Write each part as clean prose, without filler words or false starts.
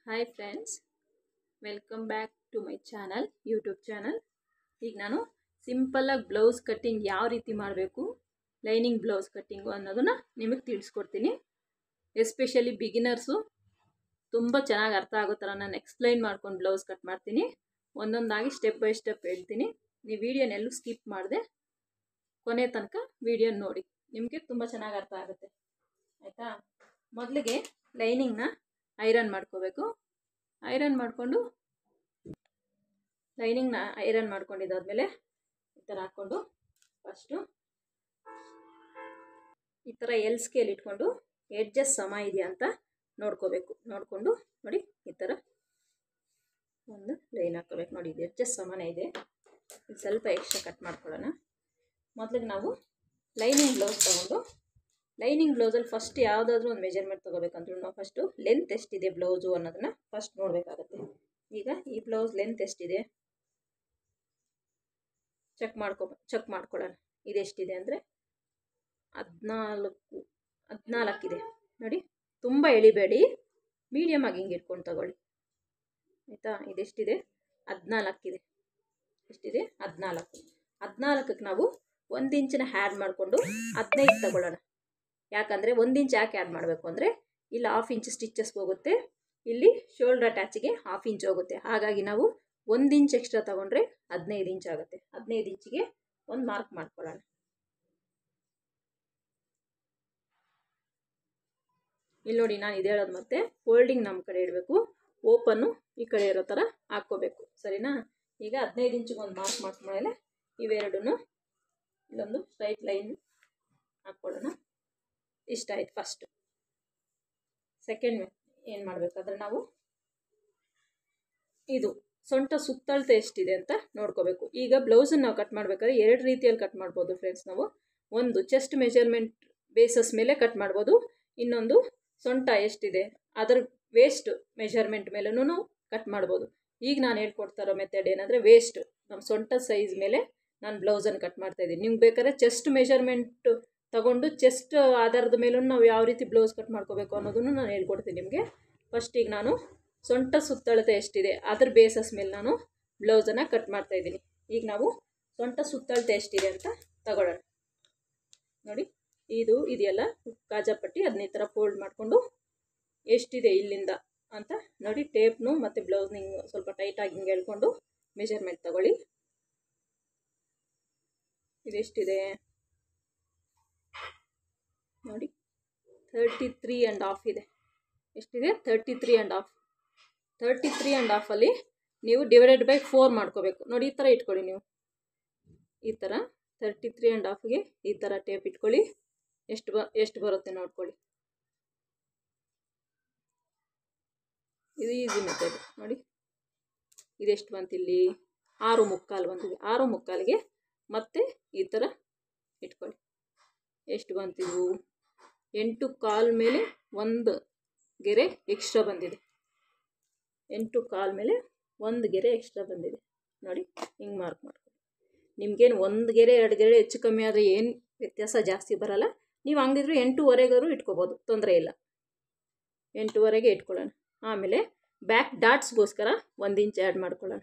Hi friends, welcome back to my channel, YouTube channel. ಈಗ ನಾನು ಸಿಂಪಲ್ಲಾಗಿ ಬ್ಲೌಸ್ ಕಟ್ಟಿಂಗ್ ಯಾವ ರೀತಿ ಮಾಡಬೇಕು, ಲೈನಿಂಗ್ ಬ್ಲೌಸ್ ಕಟ್ಟಿಂಗು ಅನ್ನೋದನ್ನು ನಿಮಗೆ ತಿಳಿಸ್ಕೊಡ್ತೀನಿ. ಎಸ್ಪೆಷಲಿ ಬಿಗಿನರ್ಸು ತುಂಬ ಚೆನ್ನಾಗಿ ಅರ್ಥ ಆಗೋ ಥರ ನಾನು ಎಕ್ಸ್ಪ್ಲೈನ್ ಮಾಡ್ಕೊಂಡು ಬ್ಲೌಸ್ ಕಟ್ ಮಾಡ್ತೀನಿ. ಒಂದೊಂದಾಗಿ ಸ್ಟೆಪ್ ಬೈ ಸ್ಟೆಪ್ ಹೇಳ್ತೀನಿ. ನೀವು ವಿಡಿಯೋನೆಲ್ಲೂ ಸ್ಕಿಪ್ ಮಾಡಿದೆ ಕೊನೆ ತನಕ ವಿಡಿಯೋ ನೋಡಿ, ನಿಮಗೆ ತುಂಬ ಚೆನ್ನಾಗಿ ಅರ್ಥ ಆಗುತ್ತೆ. ಆಯಿತಾ? ಮೊದಲಿಗೆ ಲೈನಿಂಗ್ನ ಐರನ್ ಮಾಡ್ಕೋಬೇಕು. ಐರನ್ ಮಾಡ್ಕೊಂಡಿದ್ದಾದ್ಮೇಲೆ ಈ ಥರ ಹಾಕ್ಕೊಂಡು ಫಸ್ಟು ಈ ಥರ ಎಲ್ ಸ್ಕೇಲ್ ಇಟ್ಕೊಂಡು ಎಡ್ಜಸ್ ಸಮ ಇದೆಯಾ ಅಂತ ನೋಡ್ಕೋಬೇಕು. ನೋಡಿಕೊಂಡು ನೋಡಿ ಈ ಥರ ಒಂದು ಲೈನ್ ಹಾಕೋಬೇಕು. ನೋಡಿ ಇದು ಎಡ್ಜಸ್ ಸಮಾನ ಇದೆ. ಇದು ಸ್ವಲ್ಪ ಎಕ್ಸ್ಟ್ರಾ ಕಟ್ ಮಾಡ್ಕೊಳ್ಳೋಣ. ಮೊದಲಿಗೆ ನಾವು ಲೈನಿಂಗ್ ಬ್ಲೌಸ್ ತೊಗೊಂಡು, ಲೈನಿಂಗ್ ಬ್ಲೌಸಲ್ಲಿ ಫಸ್ಟ್ ಯಾವುದಾದ್ರೂ ಒಂದು ಮೆಜರ್ಮೆಂಟ್ ತೊಗೋಬೇಕಂದ್ರೂ ನಾವು ಫಸ್ಟು ಲೆಂತ್ ಎಷ್ಟಿದೆ ಬ್ಲೌಸು ಅನ್ನೋದನ್ನು ಫಸ್ಟ್ ನೋಡಬೇಕಾಗತ್ತೆ. ಈಗ ಈ ಬ್ಲೌಸ್ ಲೆಂತ್ ಎಷ್ಟಿದೆ ಚೆಕ್ ಮಾಡ್ಕೊಳ್ಳೋಣ. ಇದೆಷ್ಟಿದೆ ಅಂದರೆ 14 ಇದೆ. ನೋಡಿ, ತುಂಬ ಎಳಿಬೇಡಿ, ಮೀಡಿಯಮ್ ಆಗಿ ಹಿಂಗೆ ಇಟ್ಕೊಂಡು ತಗೊಳ್ಳಿ. ಆಯಿತಾ? ಇದೆಷ್ಟಿದೆ? 14 ಇದೆ. ಎಷ್ಟಿದೆ? 14ಕ್ಕೆ ನಾವು 1 ಇಂಚನ್ನ ಆ್ಯಡ್ ಮಾಡಿಕೊಂಡು 15 ತಗೊಳ್ಳೋಣ. ಯಾಕಂದರೆ 1 ಇಂಚ್ ಯಾಕೆ ಆ್ಯಡ್ ಮಾಡಬೇಕು ಅಂದರೆ ಇಲ್ಲಿ 1/2 ಇಂಚ್ ಸ್ಟಿಚಸ್ಗೆ ಹೋಗುತ್ತೆ, ಇಲ್ಲಿ ಶೋಲ್ಡರ್ ಅಟ್ಯಾಚಿಗೆ 1/2 ಇಂಚ್ ಹೋಗುತ್ತೆ. ಹಾಗಾಗಿ ನಾವು 1 ಇಂಚ್ ಎಕ್ಸ್ಟ್ರಾ ತೊಗೊಂಡ್ರೆ 15 ಇಂಚ್ ಆಗುತ್ತೆ. 15 ಇಂಚಿಗೆ ಒಂದು ಮಾರ್ಕ್ ಮಾಡ್ಕೊಳ್ಳೋಣ. ಇಲ್ಲಿ ನೋಡಿ, ನಾನು ಇದು ಹೇಳೋದು ಮತ್ತೆ ಫೋಲ್ಡಿಂಗ್ ನಮ್ಮ ಕಡೆ ಇಡಬೇಕು, ಓಪನ್ನು ಈ ಕಡೆ ಇರೋ ಥರ ಹಾಕ್ಕೋಬೇಕು. ಸರಿನಾ? ಈಗ 15 ಇಂಚಿಗೆ ಒಂದು ಮಾರ್ಕ್ ಮಾಡ್ಕೊಂಡ್ಮೇಲೆ ಇವೆರಡೂ ಇಲ್ಲೊಂದು ಸ್ಟ್ರೈಟ್ ಲೈನ್ ಹಾಕ್ಕೊಳ್ಳೋಣ. ಇಷ್ಟ ಆಯ್ತು ಫಸ್ಟು. ಸೆಕೆಂಡ್ ಏನು ಮಾಡಬೇಕಾದ್ರೆ ನಾವು ಇದು ಸೊಂಟ ಸುತ್ತಳತೆ ಎಷ್ಟಿದೆ ಅಂತ ನೋಡ್ಕೋಬೇಕು. ಈಗ ಬ್ಲೌಸನ್ನು ನಾವು ಕಟ್ ಮಾಡಬೇಕಾದ್ರೆ 2 ರೀತಿಯಲ್ಲಿ ಕಟ್ ಮಾಡ್ಬೋದು ಫ್ರೆಂಡ್ಸ್. ನಾವು ಒಂದು ಚೆಸ್ಟ್ ಮೆಜರ್ಮೆಂಟ್ ಬೇಸಸ್ ಮೇಲೆ ಕಟ್ ಮಾಡ್ಬೋದು, ಇನ್ನೊಂದು ಸೊಂಟ ಎಷ್ಟಿದೆ ಅದರ ವೇಸ್ಟ್ ಮೆಜರ್ಮೆಂಟ್ ಮೇಲೂ ಕಟ್ ಮಾಡ್ಬೋದು. ಈಗ ನಾನು ಹೇಳ್ಕೊಡ್ತಾ ಇರೋ ಮೆಥಡ್ ಏನಂದರೆ ವೇಸ್ಟ್, ನಮ್ಮ ಸೊಂಟ ಸೈಜ್ ಮೇಲೆ ನಾನು ಬ್ಲೌಸನ್ನು ಕಟ್ ಮಾಡ್ತಾಯಿದ್ದೀನಿ. ನಿಮ್ಗೆ ಬೇಕಾದ್ರೆ ಚೆಸ್ಟ್ ಮೆಜರ್ಮೆಂಟ್ ತಗೊಂಡು ಚೆಸ್ಟ್ ಆಧಾರದ ಮೇಲೂ ನಾವು ಯಾವ ರೀತಿ ಬ್ಲೌಸ್ ಕಟ್ ಮಾಡ್ಕೋಬೇಕು ಅನ್ನೋದನ್ನು ನಾನು ಹೇಳ್ಕೊಡ್ತೀನಿ ನಿಮಗೆ. ಫಸ್ಟ್ ಈಗ ನಾನು ಸೊಂಟ ಸುತ್ತಳತೆ ಎಷ್ಟಿದೆ ಅದ್ರ ಬೇಸಸ್ ಮೇಲೆ ನಾನು ಬ್ಲೌಸನ್ನು ಕಟ್ ಮಾಡ್ತಾಯಿದ್ದೀನಿ. ಈಗ ನಾವು ಸೊಂಟ ಸುತ್ತಳತೆ ಎಷ್ಟಿದೆ ಅಂತ ತಗೊಳ್ಳೋಣ. ನೋಡಿ, ಇದು ಇದೆಯಲ್ಲ ಕಾಜಾಪಟ್ಟಿ, ಅದನ್ನ ಈ ಥರ ಫೋಲ್ಡ್ ಮಾಡಿಕೊಂಡು ಎಷ್ಟಿದೆ ಇಲ್ಲಿಂದ ಅಂತ ನೋಡಿ, ಟೇಪ್ನು ಮತ್ತು ಬ್ಲೌಸ್ನಿಂಗ್ ಸ್ವಲ್ಪ ಟೈಟಾಗಿ ಹಿಂಗೆ ಹೇಳ್ಕೊಂಡು ಮೆಜರ್ಮೆಂಟ್ ತಗೊಳ್ಳಿ. ಇದೆಷ್ಟಿದೆ ನೋಡಿ, 33.5 ಇದೆ. ಎಷ್ಟಿದೆ? 33.5. 33.5 ನೀವು ಡಿವೈಡೆಡ್ ಬೈ 4 ಮಾಡ್ಕೋಬೇಕು. ನೋಡಿ, ಈ ಥರ ಇಟ್ಕೊಳ್ಳಿ. ನೀವು ಈ ಥರ 33.5ಗೆ ಈ ಥರ ಟೇಪ್ ಇಟ್ಕೊಳ್ಳಿ. ಎಷ್ಟು ಬರುತ್ತೆ ನೋಡ್ಕೊಳ್ಳಿ. ಇದು ಈಸಿ ಮೆಥಡ್. ನೋಡಿ, ಇದೆಷ್ಟು ಬಂತು? ಇಲ್ಲಿ 6.25 ಬಂದಿದೆ. 6.25ಗೆ ಮತ್ತೆ ಈ ಥರ ಇಟ್ಕೊಳ್ಳಿ. ಎಷ್ಟು ಬಂತಿದ್ವು? 8.25 ಮೇಲೆ 1 ಗೆರೆ ಎಕ್ಸ್ಟ್ರಾ ಬಂದಿದೆ. 8.25 ಮೇಲೆ 1 ಗೆರೆ ಎಕ್ಸ್ಟ್ರಾ ಬಂದಿದೆ. ನೋಡಿ, ಹಿಂಗೆ ಮಾರ್ಕ್ ಮಾಡ್ಕೊಳ್ಳಿ. ನಿಮಗೇನು 1 ಗೆರೆ 2 ಗೆರೆ ಹೆಚ್ಚು ಕಮ್ಮಿ ಆದರೆ ಏನು ವ್ಯತ್ಯಾಸ ಜಾಸ್ತಿ ಬರೋಲ್ಲ. ನೀವು ಹಂಗಿದ್ರೆ 8.25 ಇಟ್ಕೋಬೋದು, ತೊಂದರೆ ಇಲ್ಲ. 8.25ಗೆ ಇಟ್ಕೊಳ್ಳೋಣ. ಆಮೇಲೆ ಬ್ಯಾಕ್ ಡಾಟ್ಸ್ಗೋಸ್ಕರ 1 ಇಂಚ್ ಆ್ಯಡ್ ಮಾಡ್ಕೊಳ್ಳೋಣ.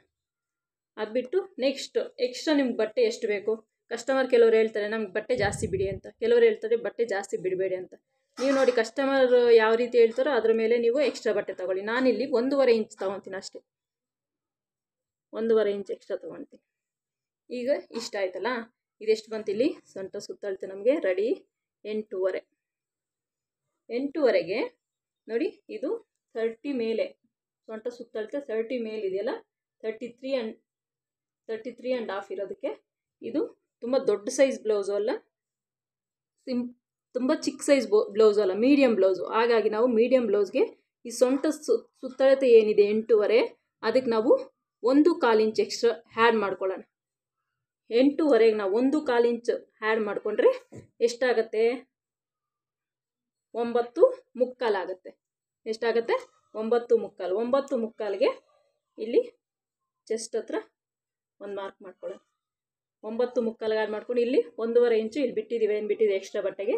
ಅದು ಬಿಟ್ಟು ನೆಕ್ಸ್ಟ್ ಎಕ್ಸ್ಟ್ರಾ ನಿಮ್ಗೆ ಬಟ್ಟೆ ಎಷ್ಟು ಬೇಕು, ಕಸ್ಟಮರ್ ಕೆಲವರು ಹೇಳ್ತಾರೆ ನಮ್ಗೆ ಬಟ್ಟೆ ಜಾಸ್ತಿ ಬಿಡಿ ಅಂತ, ಕೆಲವರು ಹೇಳ್ತಾರೆ ಬಟ್ಟೆ ಜಾಸ್ತಿ ಬಿಡಬೇಡಿ ಅಂತ. ನೀವು ನೋಡಿ, ಕಸ್ಟಮರ್ ಯಾವ ರೀತಿ ಹೇಳ್ತಾರೋ ಅದ್ರ ಮೇಲೆ ನೀವು ಎಕ್ಸ್ಟ್ರಾ ಬಟ್ಟೆ ತೊಗೊಳ್ಳಿ. ನಾನಿಲ್ಲಿ 1.5 ಇಂಚ್ ತೊಗೊತೀನಿ ಅಷ್ಟೇ. 1.5 ಇಂಚ್ ಎಕ್ಸ್ಟ್ರಾ ತೊಗೊಳ್ತೀನಿ. ಈಗ ಇಷ್ಟ ಆಯ್ತಲ್ಲ. ಇದೆಷ್ಟು ಬಂತು? ಇಲ್ಲಿ ಸೊಂಟ ಸುತ್ತಳತೆ ನಮಗೆ ರೆಡಿ 8.25. 8.25ಗೆ ನೋಡಿ, ಇದು 30 ಮೇಲೆ ಸೊಂಟ ಸುತ್ತಳತೆ 30 ಮೇಲೆ ಇದೆಯಲ್ಲ, 33.5 ಇರೋದಕ್ಕೆ ಇದು ತುಂಬ ದೊಡ್ಡ ಸೈಜ್ ಬ್ಲೌಸು ಅಲ್ಲ, ತುಂಬ ಚಿಕ್ಕ ಸೈಜ್ ಬ್ಲೌಸು ಅಲ್ಲ, ಮೀಡಿಯಮ್ ಬ್ಲೌಸು. ಹಾಗಾಗಿ ನಾವು ಮೀಡಿಯಮ್ ಬ್ಲೌಸ್ಗೆ ಈ ಸೊಂಟ ಸುತ್ತಳತೆ ಏನಿದೆ 8.25, ಅದಕ್ಕೆ ನಾವು 1/4 ಇಂಚ್ ಎಕ್ಸ್ಟ್ರಾ ಆ್ಯಡ್ ಮಾಡ್ಕೊಳ್ಳೋಣ. 8.25ಗೆ ನಾವು 1/4 ಇಂಚ್ ಆ್ಯಡ್ ಮಾಡಿಕೊಂಡ್ರೆ ಎಷ್ಟಾಗತ್ತೆ? 9.25 ಆಗುತ್ತೆ. ಎಷ್ಟಾಗುತ್ತೆ? 9.25. 9.25ಗೆ ಇಲ್ಲಿ ಚೆಸ್ಟ್ ಹತ್ರ ಒಂದು ಮಾರ್ಕ್ ಮಾಡ್ಕೊಳ್ಳೋಣ. 9.25 ಆ್ಯಡ್ ಮಾಡ್ಕೊಂಡು ಇಲ್ಲಿ 1.5 ಇಂಚು ಇಲ್ಲಿ ಬಿಟ್ಟಿದ್ದೀವಿ, ಏನು ಬಿಟ್ಟಿದೆ ಎಕ್ಸ್ಟ್ರಾ ಬಟ್ಟೆಗೆ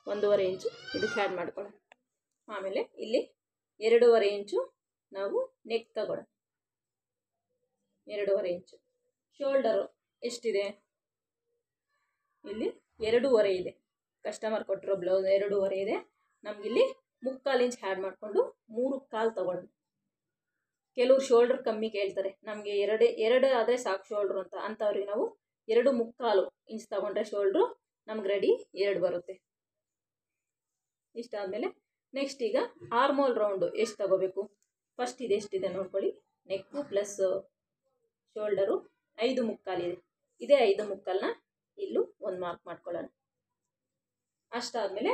1.5 ಇಂಚು ಇದಕ್ಕೆ ಆ್ಯಡ್ ಮಾಡ್ಕೊಳ್ಳೋಣ. ಆಮೇಲೆ ಇಲ್ಲಿ 2.5 ಇಂಚು ನಾವು ನೆಕ್ ತಗೊಳ್ಳೋಣ 2.5 ಇಂಚು. ಶೋಲ್ಡರು ಎಷ್ಟಿದೆ, ಇಲ್ಲಿ 2.5 ಇದೆ. ಕಸ್ಟಮರ್ ಕೊಟ್ಟಿರೋ ಬ್ಲೌಸ್ 2.5 ಇದೆ. ನಮಗಿಲ್ಲಿ 3/4 ಇಂಚ್ ಆ್ಯಡ್ ಮಾಡಿಕೊಂಡು 3/4 ತಗೊಳ್ಳೋಣ. ಕೆಲವರು ಶೋಲ್ಡರ್ ಕಮ್ಮಿ ಕೇಳ್ತಾರೆ, ನಮಗೆ ಎರಡು ಆದರೆ ಸಾಕು ಶೋಲ್ಡ್ರು ಅಂತ. ಅಂಥವ್ರಿಗೆ ನಾವು 2.75 ಇಂಚ್ ತಗೊಂಡ್ರೆ ಶೋಲ್ಡ್ರು ನಮ್ಗೆ ರೆಡಿ 2 ಬರುತ್ತೆ. ಇಷ್ಟಾದಮೇಲೆ ನೆಕ್ಸ್ಟ್ ಈಗ ಆರ್ಮೋಲ್ ರೌಂಡು ಎಷ್ಟು ತಗೋಬೇಕು, ಫಸ್ಟ್ ಇದು ಎಷ್ಟಿದೆ ನೋಡ್ಕೊಳ್ಳಿ. ನೆಕ್ಕು ಪ್ಲಸ್ ಶೋಲ್ಡರು 5.75 ಇದೆ. ಇದೇ 5.75ನ ಇಲ್ಲೂ ಒಂದು ಮಾರ್ಕ್ ಮಾಡ್ಕೊಳ್ಳೋಣ. ಅಷ್ಟಾದಮೇಲೆ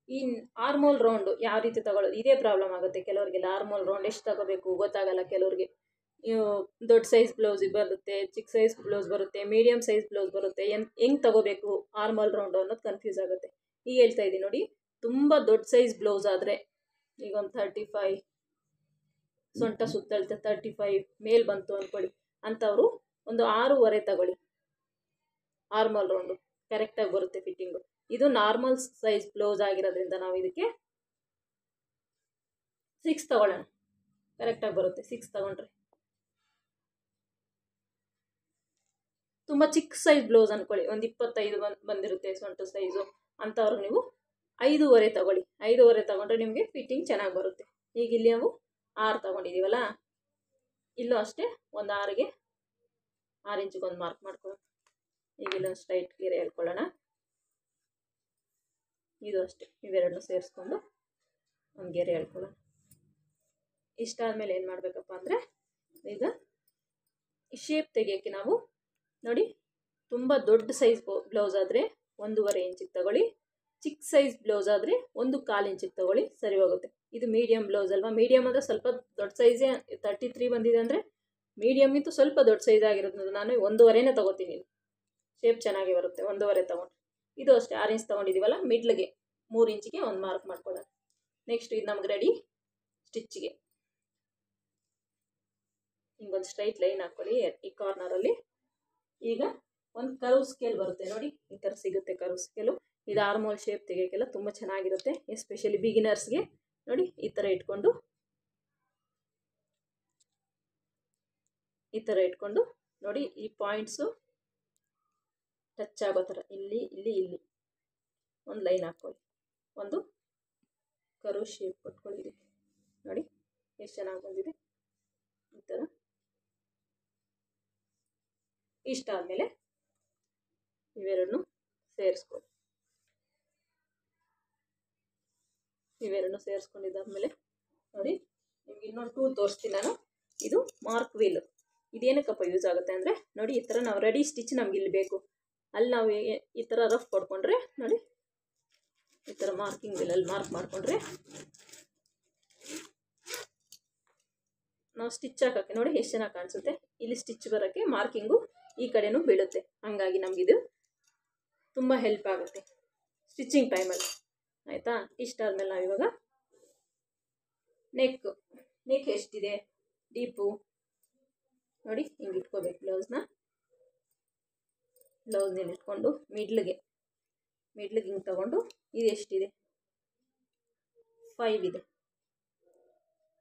ಈ ಆರ್ಮೋಲ್ ರೌಂಡು ಯಾವ ರೀತಿ ತಗೊಳ್ಳೋದು, ಇದೇ ಪ್ರಾಬ್ಲಮ್ ಆಗುತ್ತೆ ಕೆಲವರಿಗೆಲ್ಲ. ಆರ್ಮೋಲ್ ರೌಂಡ್ ಎಷ್ಟು ತಗೋಬೇಕು ಗೊತ್ತಾಗಲ್ಲ ಕೆಲವ್ರಿಗೆ. ದೊಡ್ಡ ಸೈಜ್ ಬ್ಲೌಸ್ ಬರುತ್ತೆ, ಚಿಕ್ಕ ಸೈಜ್ ಬ್ಲೌಸ್ ಬರುತ್ತೆ, ಮೀಡಿಯಮ್ ಸೈಜ್ ಬ್ಲೌಸ್ ಬರುತ್ತೆ. ಹೆಂಗೆ ತಗೋಬೇಕು ಆರ್ಮೋಲ್ ರೌಂಡು ಅನ್ನೋದು ಕನ್ಫ್ಯೂಸ್ ಆಗುತ್ತೆ. ಈಗ ಹೇಳ್ತಾ ಇದ್ದೀನಿ ನೋಡಿ, ತುಂಬ ದೊಡ್ಡ ಸೈಜ್ ಬ್ಲೌಸ್ ಆದರೆ ಈಗ ಒಂದು 35 ಸೊಂಟ ಸುತ್ತಳತೆ 35 ಮೇಲ್ ಬಂತು ಅಂದ್ಕೊಳ್ಳಿ, ಅಂಥವರು ಒಂದು 6.5 ತಗೊಳ್ಳಿ. ಆರ್ಮೋಲ್ ರೌಂಡು ಕರೆಕ್ಟಾಗಿ ಬರುತ್ತೆ ಫಿಟ್ಟಿಂಗು. ಇದು ನಾರ್ಮಲ್ ಸೈಜ್ ಬ್ಲೌಸ್ ಆಗಿರೋದ್ರಿಂದ ನಾವು ಇದಕ್ಕೆ 6 ತಗೊಳ್ಳೋಣ. ಕರೆಕ್ಟಾಗಿ ಬರುತ್ತೆ 6 ತಗೊಂಡ್ರೆ. ತುಂಬ ಚಿಕ್ಕ ಸೈಜ್ ಬ್ಲೌಸ್ ಅಂದ್ಕೊಳ್ಳಿ, ಒಂದು 25 ಬಂದಿರುತ್ತೆ ಸೊಂಟ ಸೈಜು, ಅಂಥವ್ರಿಗೆ ನೀವು 5.5 ತಗೊಳ್ಳಿ. 5.5 ತಗೊಂಡ್ರೆ ನಿಮಗೆ ಫಿಟ್ಟಿಂಗ್ ಚೆನ್ನಾಗಿ ಬರುತ್ತೆ. ಈಗ ಇಲ್ಲಿ ನಾವು 6 ತಗೊಂಡಿದ್ದೀವಲ್ಲ, ಇಲ್ಲೂ ಅಷ್ಟೇ ಒಂದು 6ಗೆ 6 ಇಂಚಿಗೆ ಒಂದು ಮಾರ್ಕ್ ಮಾಡ್ಕೊಳ್ಳೋಣ. ಈಗ ಇಲ್ಲೊಂದು ಸ್ಟ್ರೈಟ್ ಗೆರೆ ಹೇಳ್ಕೊಳ್ಳೋಣ. ಇದು ಅಷ್ಟೇ, ಇವೆರಡನ್ನೂ ಸೇರಿಸ್ಕೊಂಡು ಒಂದು ಗೆರೆ ಹೇಳ್ಕೊಳ್ಳೋಣ. ಇಷ್ಟಾದಮೇಲೆ ಏನು ಮಾಡಬೇಕಪ್ಪ ಅಂದರೆ, ಈಗ ಶೇಪ್ ತೆಗಿಯೋಕ್ಕೆ ನಾವು ನೋಡಿ, ತುಂಬ ದೊಡ್ಡ ಸೈಜ್ ಬ್ಲೌಸ್ ಆದರೆ 1.5 ಇಂಚಿಗೆ ತಗೊಳ್ಳಿ. ಚಿಕ್ಕ ಸೈಜ್ ಬ್ಲೌಸ್ ಆದರೆ 1/4 ಇಂಚಿಗೆ ತಗೊಳ್ಳಿ, ಸರಿ ಹೋಗುತ್ತೆ. ಇದು ಮೀಡಿಯಮ್ ಬ್ಲೌಸ್ ಅಲ್ವಾ, ಮೀಡಿಯಮ್ ಅಂದರೆ ಸ್ವಲ್ಪ ದೊಡ್ಡ ಸೈಜೇ. 33 ಬಂದಿದೆ ಅಂದರೆ ಮೀಡಿಯಮ್ಗಿಂತೂ ಸ್ವಲ್ಪ ದೊಡ್ಡ ಸೈಜ್ ಆಗಿರೋದು. ನಾನು 1.5ನೇ ತೊಗೋತೀನಿ, ಶೇಪ್ ಚೆನ್ನಾಗಿ ಬರುತ್ತೆ 1.5 ತೊಗೊಂಡು. ಇದು ಅಷ್ಟೇ 6 ಇಂಚ್ ತೊಗೊಂಡಿದ್ದೀವಲ್ಲ, ಮಿಡ್ಲ್ಗೆ 3 ಇಂಚಿಗೆ ಒಂದು ಮಾರ್ಕ್ ಮಾಡ್ಕೊಳ್ಳೋಣ. ನೆಕ್ಸ್ಟ್ ಇದು ನಮ್ಗೆ ರೆಡಿ ಸ್ಟಿಚ್ಗೆ. ಹಿಂಗೊಂದು ಸ್ಟ್ರೈಟ್ ಲೈನ್ ಹಾಕ್ಕೊಳ್ಳಿ ಈ ಕಾರ್ನರಲ್ಲಿ. ಈಗ ಒಂದು ಕರ್ವ್ ಸ್ಕೇಲ್ ಬರುತ್ತೆ ನೋಡಿ, ಈ ಥರ ಸಿಗುತ್ತೆ ಕರ್ವ್ ಸ್ಕೇಲು. ಇದು ಆರ್ಮೋಲ್ ಶೇಪ್ ತೆಗಿಯೋಕ್ಕೆಲ್ಲ ತುಂಬ ಚೆನ್ನಾಗಿರುತ್ತೆ, ಎಸ್ಪೆಷಲಿ ಬಿಗಿನರ್ಸ್ಗೆ. ನೋಡಿ ಈ ಥರ ಇಟ್ಕೊಂಡು ನೋಡಿ, ಈ ಪಾಯಿಂಟ್ಸು ಟಚ್ ಆಗೋ ಥರ ಇಲ್ಲಿ ಇಲ್ಲಿ ಇಲ್ಲಿ ಒಂದು ಲೈನ್ ಹಾಕ್ಕೊಳ್ಳಿ, ಒಂದು ಕರ್ವ್ ಶೇಪ್ ಕೊಟ್ಕೊಳ್ಳಿ. ನೋಡಿ ಎಷ್ಟು ಚೆನ್ನಾಗಿ ಬಂದಿದೆ ಈ ಥರ. ಇಷ್ಟಾದಮೇಲೆ ಇವೆರಡನ್ನೂ ಸೇರಿಸ್ಕೊಳ್ಳಿ. ಇವೆರಡನ್ನೂ ಸೇರಿಸ್ಕೊಂಡಿದ್ದಾದಮೇಲೆ ನೋಡಿ, ನಿಮ್ಗೆ ಇನ್ನೊಂದು ಟೂಲ್ ತೋರಿಸ್ತೀನಿ ನಾನು. ಇದು ಮಾರ್ಕ್ ವೀಲು. ಇದೇನಕ್ಕಪ್ಪ ಯೂಸ್ ಆಗುತ್ತೆ ಅಂದರೆ ನೋಡಿ, ಈ ಥರ ನಾವು ರೆಡಿ ಸ್ಟಿಚ್ ನಮ್ಗೆ ಇಲ್ಲಿ ಬೇಕು, ಅಲ್ಲಿ ನಾವು ಈ ಥರ ರಫ್ ಕೊಡ್ಕೊಂಡ್ರೆ ನೋಡಿ, ಈ ಥರ ಮಾರ್ಕಿಂಗ್ ವೀಲಲ್ಲಿ ಮಾರ್ಕ್ ಮಾಡಿಕೊಂಡ್ರೆ ನಾವು ಸ್ಟಿಚ್ ಹಾಕೋಕ್ಕೆ ನೋಡಿ ಎಷ್ಟು ಚೆನ್ನಾಗಿ ಕಾಣಿಸುತ್ತೆ. ಇಲ್ಲಿ ಸ್ಟಿಚ್ ಬರೋಕ್ಕೆ ಮಾರ್ಕಿಂಗು ಈ ಕಡೆನೂ ಬೀಳುತ್ತೆ. ಹಾಗಾಗಿ ನಮಗಿದು ತುಂಬ ಹೆಲ್ಪ್ ಆಗುತ್ತೆ ಸ್ಟಿಚಿಂಗ್ ಟೈಮಲ್ಲಿ, ಆಯಿತಾ. ಇಷ್ಟಾದಮೇಲೆ ನಾವು ಇವಾಗ ನೆಕ್ ಎಷ್ಟಿದೆ ಡೀಪು ನೋಡಿ, ಹಿಂಗೆ ಇಟ್ಕೋಬೇಕು ಬ್ಲೌಸ್ನ ಇಟ್ಕೊಂಡು ಮಿಡ್ಲಿಗೆ ಹಿಂಗೆ ತಗೊಂಡು, ಇದು ಎಷ್ಟಿದೆ 5 ಇದೆ.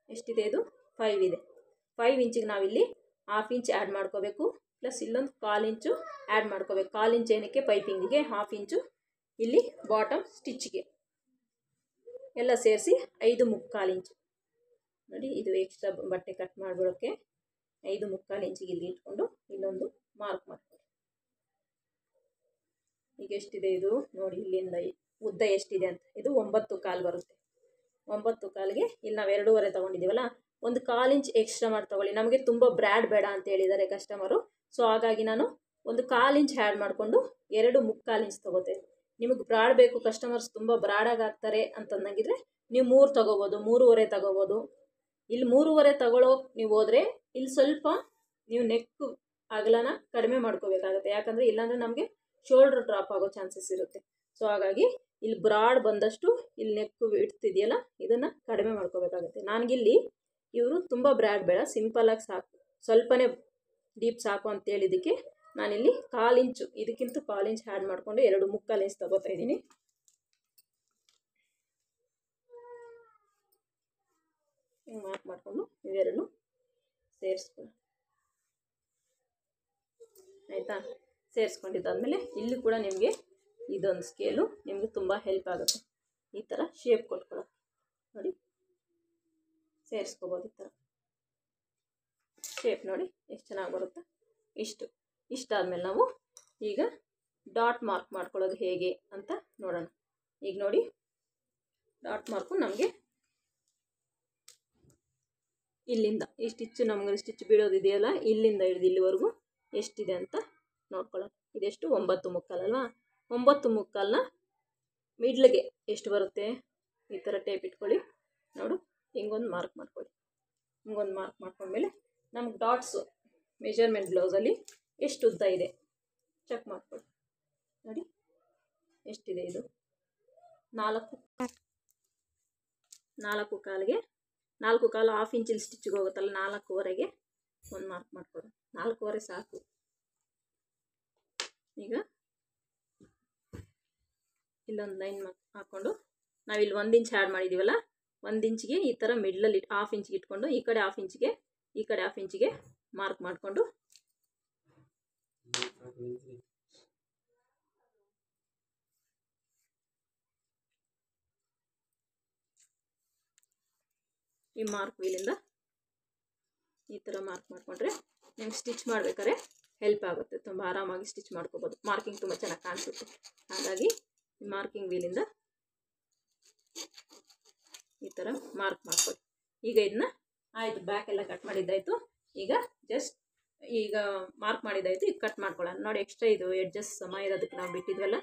ಎಷ್ಟಿದೆ ಇದು 5 ಇದೆ. 5 ಇಂಚಿಗೆ ನಾವಿಲ್ಲಿ 1/2 ಇಂಚ್ ಆ್ಯಡ್ ಮಾಡ್ಕೋಬೇಕು, ಪ್ಲಸ್ ಇಲ್ಲೊಂದು 1/4 ಇಂಚು ಆ್ಯಡ್ ಮಾಡ್ಕೋಬೇಕು. 1/4 ಇಂಚ್ ಏನಕ್ಕೆ, ಪೈಪಿಂಗಿಗೆ. 1/2 ಇಂಚು ಇಲ್ಲಿ ಬಾಟಮ್ ಸ್ಟಿಚ್ಗೆ. ಎಲ್ಲ ಸೇರಿಸಿ 5.75 ಇಂಚು ನೋಡಿ. ಇದು ಎಕ್ಸ್ಟ್ರಾ ಬಟ್ಟೆ ಕಟ್ ಮಾಡಿಬಿಡೋಕ್ಕೆ 5.75 ಇಂಚಿಗೆ ಇಲ್ಲಿ ಇಟ್ಕೊಂಡು ಇಲ್ಲೊಂದು ಮಾರ್ಕ್ ಮಾಡ್ಕೊಳ್ಳಿ. ಈಗ ಎಷ್ಟಿದೆ ಇದು ನೋಡಿ, ಇಲ್ಲಿಂದ ಉದ್ದ ಎಷ್ಟಿದೆ ಅಂತ. ಇದು 9.25 ಬರುತ್ತೆ. 9.25ಗೆ ಇಲ್ಲಿ ನಾವು 2.5 ತೊಗೊಂಡಿದ್ದೀವಲ್ಲ, ಒಂದು 1/4 ಇಂಚ್ ಎಕ್ಸ್ಟ್ರಾ ಮಾಡಿ ತೊಗೊಳ್ಳಿ. ನಮಗೆ ತುಂಬ ಬ್ರ್ಯಾಡ್ ಬೇಡ ಅಂತ ಹೇಳಿದ್ದಾರೆ ಕಸ್ಟಮರು, ಸೊ ಹಾಗಾಗಿ ನಾನು ಒಂದು 1/4 ಇಂಚ್ ಆ್ಯಡ್ ಮಾಡಿಕೊಂಡು 2.75 ಇಂಚ್ ತೊಗೋತೇನೆ. ನಿಮಗೆ ಬ್ರಾಡ್ ಬೇಕು, ಕಸ್ಟಮರ್ಸ್ ತುಂಬ ಬ್ರಾಡಾಗಿ ಆಗ್ತಾರೆ ಅಂತಂದಂಗಿದ್ರೆ ನೀವು 3 ತೊಗೋಬೋದು, 3.5 ತೊಗೋಬೋದು. ಇಲ್ಲಿ 3.5 ತಗೊಳ್ಳೋಕೆ ನೀವು ಹೋದರೆ ಇಲ್ಲಿ ಸ್ವಲ್ಪ ನೀವು ನೆಕ್ ಅಗಲನ ಕಡಿಮೆ ಮಾಡ್ಕೋಬೇಕಾಗುತ್ತೆ. ಯಾಕಂದರೆ ಇಲ್ಲಾಂದರೆ ನಮಗೆ ಶೋಲ್ಡ್ರ್ ಡ್ರಾಪ್ ಆಗೋ ಚಾನ್ಸಸ್ ಇರುತ್ತೆ. ಸೊ ಹಾಗಾಗಿ ಇಲ್ಲಿ ಬ್ರಾಡ್ ಬಂದಷ್ಟು ಇಲ್ಲಿ ನೆಕ್ ಇಡ್ತಿದೆಯಲ್ಲ, ಇದನ್ನು ಕಡಿಮೆ ಮಾಡ್ಕೋಬೇಕಾಗುತ್ತೆ. ನನಗಿಲ್ಲಿ ಇವರು ತುಂಬ ಬ್ರ್ಯಾಡ್ ಬೇಡ, ಸಿಂಪಲಾಗಿ ಸಾಕು, ಸ್ವಲ್ಪನೇ ಡೀಪ್ ಸಾಕು ಅಂತ ಹೇಳಿದ್ದಕ್ಕೆ ನಾನಿಲ್ಲಿ 1/4 ಇಂಚು, ಇದಕ್ಕಿಂತ 1/4 ಇಂಚ್ ಆ್ಯಡ್ ಮಾಡಿಕೊಂಡು 2.75 ಇಂಚ್ ತಗೋತಾ ಇದ್ದೀನಿ. ಹಿಂಗೆ ಮಾರ್ಕ್ ಮಾಡಿಕೊಂಡು ಇವೆರಡು ಸೇರಿಸ್ಕೊಳ್ಳಿ. ಆಯಿತಾ? ಸೇರಿಸ್ಕೊಂಡಿದ್ದಾದಮೇಲೆ ಇಲ್ಲಿ ಕೂಡ ನಿಮಗೆ ಇದೊಂದು ಸ್ಕೇಲು ನಿಮಗೆ ತುಂಬ ಹೆಲ್ಪ್ ಆಗುತ್ತೆ. ಈ ಥರ ಶೇಪ್ ಕೊಟ್ಕೊಳ್ಳೋದು ನೋಡಿ, ಸೇರಿಸ್ಕೋಬೋದು. ಈ ಥರ ಶೇಪ್ ನೋಡಿ ಎಷ್ಟು ಚೆನ್ನಾಗಿ ಬರುತ್ತೆ. ಇಷ್ಟಾದಮೇಲೆ ನಾವು ಈಗ ಡಾಟ್ ಮಾರ್ಕ್ ಮಾಡ್ಕೊಳ್ಳೋದು ಹೇಗೆ ಅಂತ ನೋಡೋಣ. ಈಗ ನೋಡಿ, ಡಾಟ್ ಮಾರ್ಕು ನಮಗೆ ಇಲ್ಲಿಂದ ಈ ಸ್ಟಿಚ್ ನಮ್ಗೆ ಸ್ಟಿಚ್ ಬೀಳೋದಿದೆಯಲ್ಲ, ಇಲ್ಲಿಂದ ಹಿಡಿದು ಇಲ್ಲಿವರೆಗೂ ಎಷ್ಟಿದೆ ಅಂತ ನೋಡ್ಕೊಳ್ಳೋಣ. ಇದೆಷ್ಟು? 9 ಮುಕ್ಕಾಲು ಅಲ್ವಾ? 9 ಮುಕ್ಕಾಲನ್ನ ಮಿಡ್ಲ್ಗೆ ಎಷ್ಟು ಬರುತ್ತೆ ಈ ಥರ ಟೇಪ್ ಇಟ್ಕೊಳ್ಳಿ. ನೋಡು, ಹಿಂಗೊಂದು ಮಾರ್ಕ್ ಮಾಡ್ಕೊಳ್ಳಿ. ಹಿಂಗೊಂದು ಮಾರ್ಕ್ ಮಾಡ್ಕೊಂಡ್ಮೇಲೆ ನಮ್ಗೆ ಡಾಟ್ಸು ಮೆಜರ್ಮೆಂಟ್ ಬ್ಲೌಸಲ್ಲಿ ಎಷ್ಟು ಉದ್ದ ಇದೆ ಚೆಕ್ ಮಾಡ್ಕೊಳ್ಳಿ. ನೋಡಿ ಎಷ್ಟಿದೆ ಇದು? 4 ಕಾಲಿಗೆ 4 ಕಾಲು ಹಾಫ್ ಇಂಚಿನ ಸ್ಟಿಚ್ಗೆ ಹೋಗುತ್ತಲ್ಲ, 4ವರೆಗೆ ಒಂದು ಮಾರ್ಕ್ ಮಾಡ್ಕೊಳ್ಳಿ. 4ವರೆ ಸಾಕು. ಈಗ ಇಲ್ಲೊಂದು ಲೈನ್ ಹಾಕ್ಕೊಂಡು ನಾವಿಲ್ಲಿ 1 ಇಂಚ್ ಆ್ಯಡ್ ಮಾಡಿದ್ದೀವಲ್ಲ, 1 ಇಂಚಿಗೆ ಈ ಥರ ಮಿಡ್ಲಲ್ಲಿ ಹಾಫ್ ಇಂಚಿಗೆ ಇಟ್ಕೊಂಡು ಈ ಕಡೆ ಹಾಫ್ ಇಂಚಿಗೆ ಈ ಕಡೆ ಹಾಫ್ ಇಂಚಿಗೆ ಮಾರ್ಕ್ ಮಾಡಿಕೊಂಡು ಈ ಮಾರ್ಕ್ ವೀಲಿಂದ ಈ ಥರ ಮಾರ್ಕ್ ಮಾಡಿಕೊಂಡ್ರೆ ನಿಮ್ಗೆ ಸ್ಟಿಚ್ ಮಾಡಬೇಕಾದ್ರೆ ಹೆಲ್ಪ್ ಆಗುತ್ತೆ. ತುಂಬ ಆರಾಮಾಗಿ ಸ್ಟಿಚ್ ಮಾಡ್ಕೋಬೋದು. ಮಾರ್ಕಿಂಗ್ ತುಂಬ ಚೆನ್ನಾಗಿ ಕಾಣಿಸುತ್ತೆ. ಹಾಗಾಗಿ ಈ ಮಾರ್ಕಿಂಗ್ ವೀಲಿಂದ ಈ ಥರ ಮಾರ್ಕ್ ಮಾಡ್ಕೊಳ್ಳಿ. ಈಗ ಇದನ್ನ ಆಯಿತು, ಬ್ಯಾಕ್ ಎಲ್ಲ ಕಟ್ ಮಾಡಿದ್ದಾಯಿತು. ಈಗ ಈಗ ಮಾರ್ಕ್ ಮಾಡಿದ್ದಾಯಿತು. ಈಗ ಕಟ್ ಮಾಡ್ಕೊಳ್ಳೋಣ. ನೋಡಿ, ಎಕ್ಸ್ಟ್ರಾ ಇದು ಎಡ್ಜಸ್ ಸಮ ಇರೋದಕ್ಕೆ ನಾವು ಬಿಟ್ಟಿದ್ವಲ್ಲ,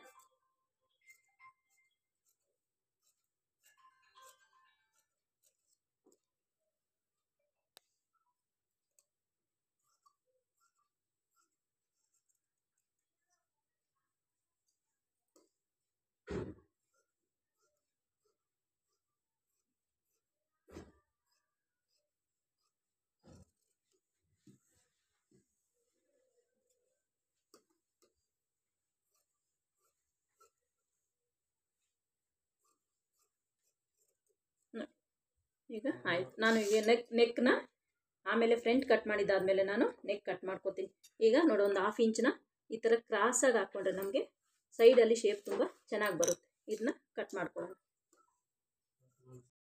ಈಗ ಆಯಿತು. ನಾನು ಈಗ ನೆಕ್ನ ಆಮೇಲೆ ಫ್ರಂಟ್ ಕಟ್ ಮಾಡಿದ್ದಾದಮೇಲೆ ನಾನು ನೆಕ್ ಕಟ್ ಮಾಡ್ಕೋತೀನಿ. ಈಗ ನೋಡಿ, ಒಂದು ಹಾಫ್ ಇಂಚನ್ನ ಈ ಥರ ಕ್ರಾಸಾಗಿ ಹಾಕ್ಕೊಂಡ್ರೆ ನಮಗೆ ಸೈಡಲ್ಲಿ ಶೇಪ್ ತುಂಬ ಚೆನ್ನಾಗಿ ಬರುತ್ತೆ. ಇದನ್ನ ಕಟ್ ಮಾಡ್ಕೊಳ್ಳೋಣ.